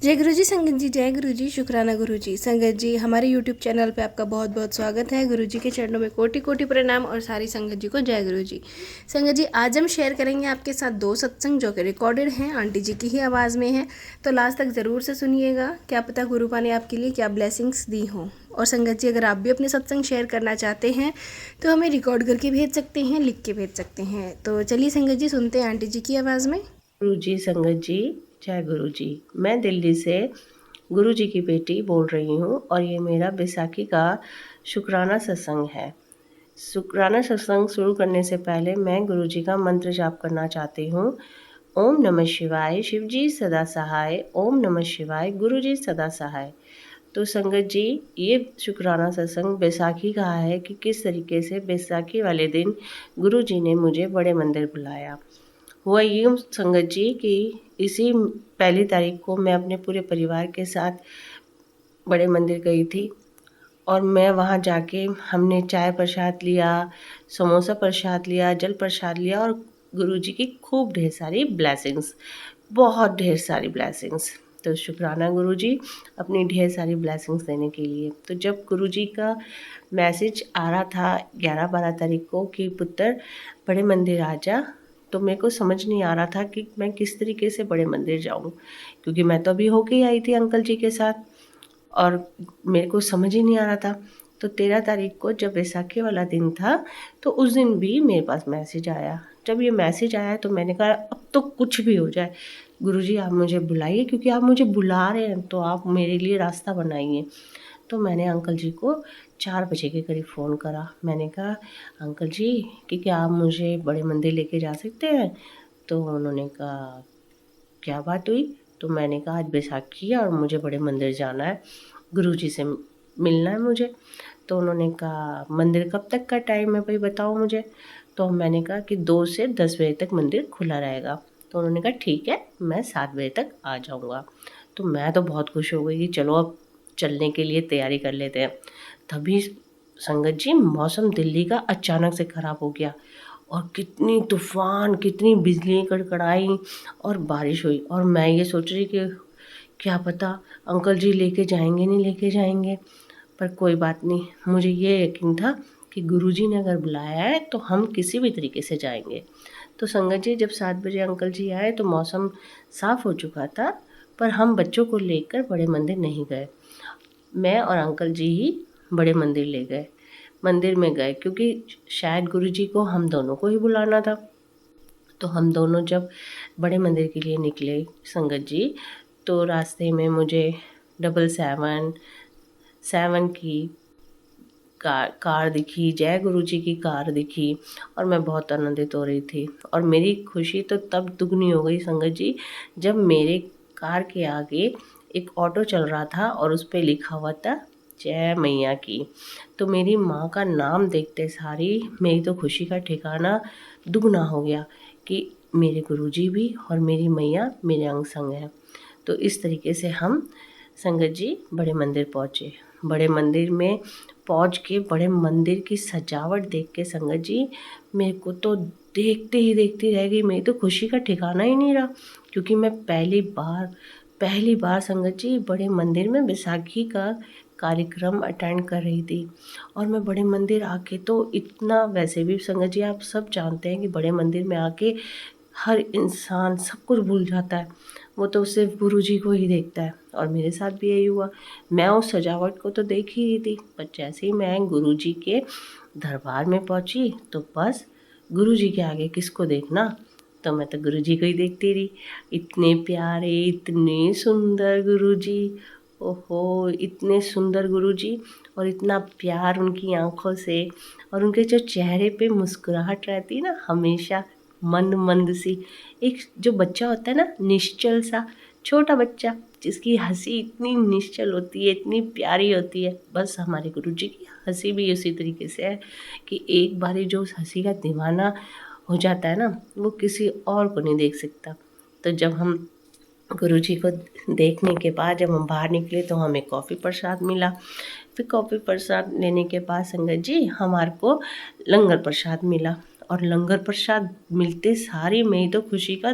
जय गुरु जी संगत जी, जय गुरु जी, शुक्राना गुरु जी। संगत जी, हमारे यूट्यूब चैनल पे आपका बहुत बहुत स्वागत है। गुरु जी के चरणों में कोटि कोटि प्रणाम और सारी संगत जी को जय गुरु जी। संगत जी, आज हम शेयर करेंगे आपके साथ दो सत्संग जो कि रिकॉर्डेड हैं, आंटी जी की ही आवाज़ में है। तो लास्ट तक ज़रूर से सुनिएगा, क्या पता गुरु पा ने आपके लिए क्या ब्लेसिंग्स दी हों। और संगत जी, अगर आप भी अपने सत्संग शेयर करना चाहते हैं तो हमें रिकॉर्ड करके भेज सकते हैं, लिख के भेज सकते हैं। तो चलिए संगत जी, सुनते हैं आंटी जी की आवाज़ में। गुरु जी, संगत जी, जय गुरु जी। मैं दिल्ली से गुरु जी की बेटी बोल रही हूँ और ये मेरा बैसाखी का शुक्राना सत्संग है। शुक्राना सत्संग शुरू करने से पहले मैं गुरु जी का मंत्र जाप करना चाहती हूँ। ओम नमः शिवाय, शिव जी सदा सहाय। ओम नमः शिवाय, गुरु जी सदा सहाय। तो संगत जी, ये शुक्राना सत्संग बैसाखी का है कि किस तरीके से बैसाखी वाले दिन गुरु जी ने मुझे बड़े मंदिर बुलाया। हुआ यूँ संगत जी कि इसी पहली तारीख को मैं अपने पूरे परिवार के साथ बड़े मंदिर गई थी और मैं वहाँ जाके हमने चाय प्रसाद लिया, समोसा प्रसाद लिया, जल प्रसाद लिया और गुरुजी की खूब ढेर सारी ब्लेसिंग्स, बहुत ढेर सारी ब्लेसिंग्स। तो शुक्राना गुरुजी अपनी ढेर सारी ब्लेसिंग्स देने के लिए। तो जब गुरुजी का मैसेज आ रहा था 11-12 तारीख को कि पुत्र बड़े मंदिर आ जा, तो मेरे को समझ नहीं आ रहा था कि मैं किस तरीके से बड़े मंदिर जाऊँ, क्योंकि मैं तो अभी होके ही आई थी अंकल जी के साथ और मेरे को समझ ही नहीं आ रहा था। तो 13 तारीख को जब बैसाखी वाला दिन था तो उस दिन भी मेरे पास मैसेज आया। जब ये मैसेज आया तो मैंने कहा अब तो कुछ भी हो जाए, गुरुजी आप मुझे बुलाइए, क्योंकि आप मुझे बुला रहे हैं तो आप मेरे लिए रास्ता बनाइए। तो मैंने अंकल जी को 4 बजे के करीब फ़ोन करा। मैंने कहा अंकल जी कि क्या आप मुझे बड़े मंदिर लेके जा सकते हैं? तो उन्होंने कहा क्या बात हुई? तो मैंने कहा आज बैसाखी है और मुझे बड़े मंदिर जाना है, गुरुजी से मिलना है मुझे। तो उन्होंने कहा मंदिर कब तक का टाइम है भाई बताओ मुझे। तो मैंने कहा कि 2 से 10 बजे तक मंदिर खुला रहेगा। तो उन्होंने कहा ठीक है, मैं 7 बजे तक आ जाऊँगा। तो मैं तो बहुत खुश हो गई कि चलो अब चलने के लिए तैयारी कर लेते हैं। तभी संगत जी मौसम दिल्ली का अचानक से ख़राब हो गया और कितनी तूफ़ान, कितनी बिजली कड़कड़ाई और बारिश हुई और मैं ये सोच रही कि क्या पता अंकल जी लेके जाएंगे नहीं लेके जाएंगे। पर कोई बात नहीं, मुझे ये यकीन था कि गुरुजी ने अगर बुलाया है तो हम किसी भी तरीके से जाएंगे। तो संगत जी जब 7 बजे अंकल जी आए तो मौसम साफ़ हो चुका था, पर हम बच्चों को लेकर बड़े मंदिर नहीं गए। मैं और अंकल जी ही बड़े मंदिर ले गए, मंदिर में गए, क्योंकि शायद गुरुजी को हम दोनों को ही बुलाना था। तो हम दोनों जब बड़े मंदिर के लिए निकले संगत जी, तो रास्ते में मुझे 777 7 की कार दिखी, जय गुरु जी की कार दिखी और मैं बहुत आनंदित हो रही थी। और मेरी खुशी तो तब दुगनी हो गई संगत जी, जब मेरे कार के आगे एक ऑटो चल रहा था और उस पे लिखा हुआ था जय मैया की। तो मेरी माँ का नाम देखते सारी मेरी तो खुशी का ठिकाना दुगना हो गया कि मेरे गुरुजी भी और मेरी मैया मेरे अंग संग हैं। तो इस तरीके से हम संगत जी बड़े मंदिर पहुँचे। बड़े मंदिर में पहुँच के बड़े मंदिर की सजावट देख के संगत जी मेरे को तो देखते ही देखती रह गई, मेरी तो खुशी का ठिकाना ही नहीं रहा, क्योंकि मैं पहली बार संगत जी बड़े मंदिर में बैसाखी का कार्यक्रम अटेंड कर रही थी। और मैं बड़े मंदिर आके तो इतना, वैसे भी संगत जी आप सब जानते हैं कि बड़े मंदिर में आके हर इंसान सब कुछ भूल जाता है, वो तो सिर्फ गुरुजी को ही देखता है। और मेरे साथ भी यही हुआ, मैं उस सजावट को तो देख ही रही थी, पर जैसे ही मैं गुरुजी के दरबार में पहुंची तो बस गुरुजी के आगे किसको देखना, तो मैं तो गुरुजी को ही देखती रही। इतने प्यारे, इतने सुंदर गुरुजी, ओहो इतने सुंदर गुरुजी, और इतना प्यार उनकी आंखों से, और उनके जो चेहरे पे मुस्कुराहट रहती है ना हमेशा, मंद मंद सी, एक जो बच्चा होता है ना निश्चल सा, छोटा बच्चा जिसकी हंसी इतनी निश्चल होती है, इतनी प्यारी होती है, बस हमारे गुरुजी की हंसी भी उसी तरीके से है कि एक बारी जो उस हंसी का दीवाना हो जाता है ना, वो किसी और को नहीं देख सकता। तो जब हम गुरुजी को देखने के बाद जब हम बाहर निकले तो हमें कॉफ़ी प्रसाद मिला। फिर कॉफ़ी प्रसाद लेने के बाद संगत जी हमारे को लंगर प्रसाद मिला। और लंगर प्रसाद मिलते सारी मेरी तो खुशी का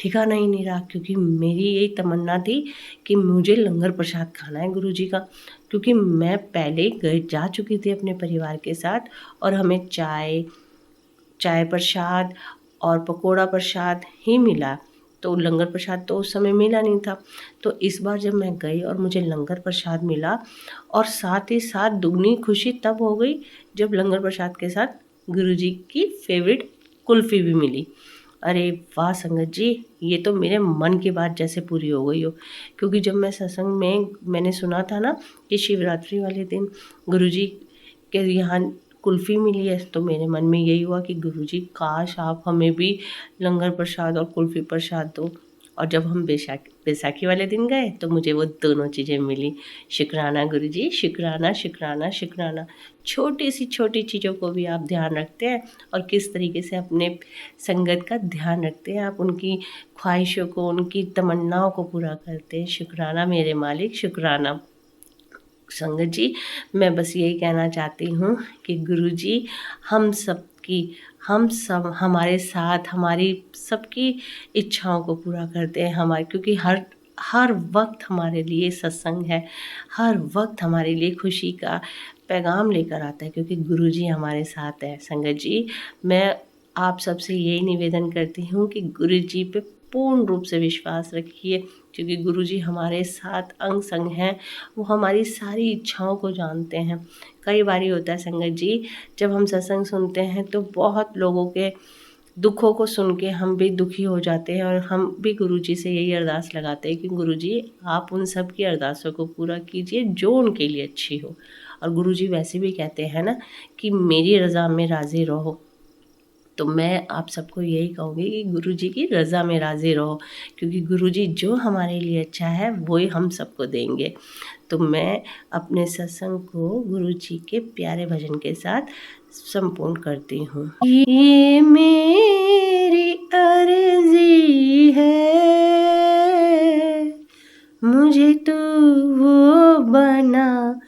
ठिकाना ही नहीं रहा, क्योंकि मेरी यही तमन्ना थी कि मुझे लंगर प्रसाद खाना है गुरुजी का। क्योंकि मैं पहले जा चुकी थी अपने परिवार के साथ और हमें चाय प्रसाद और पकोड़ा प्रसाद ही मिला, तो लंगर प्रसाद तो उस समय मिला नहीं था। तो इस बार जब मैं गई और मुझे लंगर प्रसाद मिला, और साथ ही साथ दुगनी खुशी तब हो गई जब लंगर प्रसाद के साथ गुरुजी की फेवरेट कुल्फ़ी भी मिली। अरे वाह संगत जी, ये तो मेरे मन की बात जैसे पूरी हो गई हो। क्योंकि जब मैं सत्संग में मैंने सुना था ना कि शिवरात्रि वाले दिन गुरुजी के यहाँ कुल्फ़ी मिली है, तो मेरे मन में यही हुआ कि गुरुजी काश आप हमें भी लंगर प्रसाद और कुल्फ़ी प्रसाद दो। और जब हम बैसाखी वाले दिन गए तो मुझे वो दोनों चीज़ें मिली। शुक्राना गुरुजी, शुक्राना शुक्राना शुक्राना। छोटी सी छोटी चीज़ों को भी आप ध्यान रखते हैं और किस तरीके से अपने संगत का ध्यान रखते हैं, आप उनकी ख्वाहिशों को, उनकी तमन्नाओं को पूरा करते हैं। शुक्राना मेरे मालिक, शुक्राना। संगत जी, मैं बस यही कहना चाहती हूँ कि गुरुजी हम सब हमारे साथ हमारी सबकी इच्छाओं को पूरा करते हैं हमारे, क्योंकि हर वक्त हमारे लिए सत्संग है, हर वक्त हमारे लिए खुशी का पैगाम लेकर आता है, क्योंकि गुरुजी हमारे साथ है। संगत जी, मैं आप सबसे यही निवेदन करती हूँ कि गुरुजी पे पूर्ण रूप से विश्वास रखिए, क्योंकि गुरुजी हमारे साथ अंग संग हैं। वो हमारी सारी इच्छाओं को जानते हैं। कई बारी होता है संगत जी, जब हम सत्संग सुनते हैं तो बहुत लोगों के दुखों को सुन के हम भी दुखी हो जाते हैं, और हम भी गुरुजी से यही अरदास लगाते हैं कि गुरुजी आप उन सब की अरदासों को पूरा कीजिए जो उनके लिए अच्छी हो। और गुरुजी वैसे भी कहते हैं ना कि मेरी रज़ा में राज़ी रहो। तो मैं आप सबको यही कहूँगी कि गुरुजी की रज़ा में राज़ी रहो, क्योंकि गुरुजी जो हमारे लिए अच्छा है वही हम सबको देंगे। तो मैं अपने सत्संग को गुरुजी के प्यारे भजन के साथ संपूर्ण करती हूँ। ये मेरी अर्ज़ी है, मुझे तू वो बना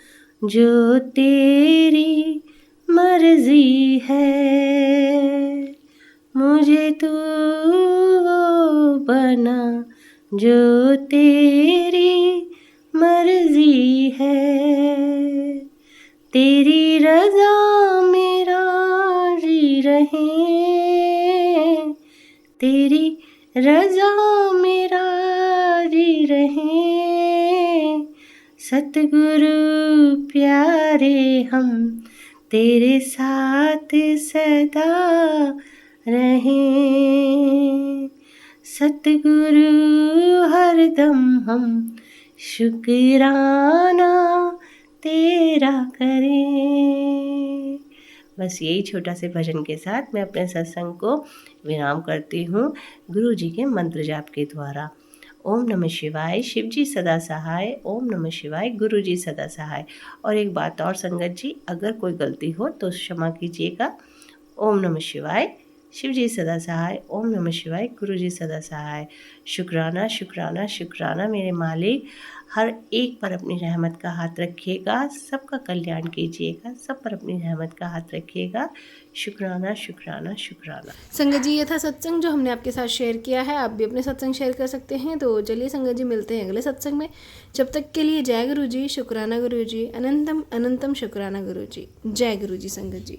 जो तेरी मर्ज़ी है, मुझे तू वो बना जो तेरी मर्ज़ी है। तेरी रज़ा में राज़ी रहें, तेरी रज़ा में राज़ी रहें। सतगुरु प्यारे हम तेरे साथ सदा रहें। सतगुरु हरदम हम शुक्राना तेरा करें। बस यही छोटा से भजन के साथ मैं अपने सत्संग को विराम करती हूँ गुरु जी के मंत्र जाप के द्वारा। ओम नमः शिवाय, शिव जी सदा सहाय। ओम नमः शिवाय, गुरु जी सदा सहाय। और एक बात और संगत जी, अगर कोई गलती हो तो क्षमा कीजिएगा। ओम नमः शिवाय, शिव जी सदा सहाय। ओम नमः शिवाय, गुरु जी सदा सहाय। शुक्राना शुक्राना शुक्राना मेरे मालिक, हर एक पर अपनी रहमत का हाथ रखिएगा, सबका कल्याण कीजिएगा, सब पर अपनी रहमत का हाथ रखिएगा। शुक्राना शुक्राना शुक्राना। संगत जी, ये था सत्संग जो हमने आपके साथ शेयर किया है। आप भी अपने सत्संग शेयर कर सकते हैं। तो चलिए संगत जी, मिलते हैं अगले सत्संग में। जब तक के लिए जय गुरु जी, शुक्राना गुरु जी, अनंतम अनंतम शुक्राना गुरु जी। जय गुरु जी संगत जी।